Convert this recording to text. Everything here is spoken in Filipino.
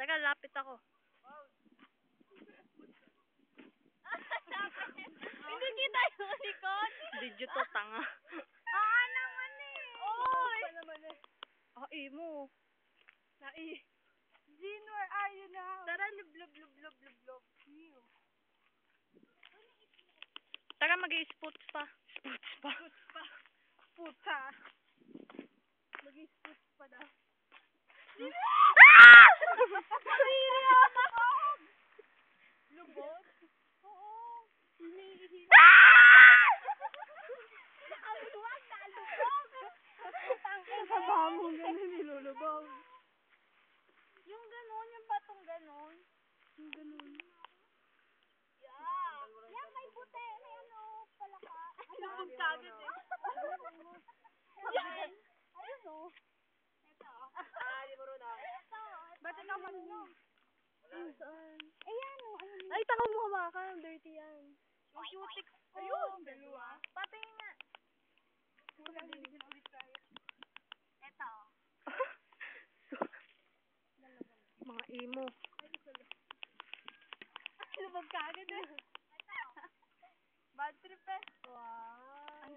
Teka, lapit ako. Hindi kita yung likod. Video to, tanga. Naman eh. Oy! Imo. Jean, where are you now? Tara, lub. Tara, mag-i-spoots pa. Puta. Mag-i-spoots pa daw. Lubog? Oo. Hinihihi. Ang luwag na lubog. Sabahan mo ganun, nilulubog. Yung ganon, yung batong ganon. Yung ganun. Yeah. Yan, may puti. May ano, palaka. Lubog kagad eh. Yan. Ayun o. Ito. Di mo rin ako. Ito. Ba't ikaw marunong? Saan? Ayan o. Ay, tanga mo hawakan. Dirty yan. Yung cutics ko. Ayun. Dalawa. Patingin nga. Ito. Mga emo. Lubog kagad eh. Ito. Bad trip eh. Wow.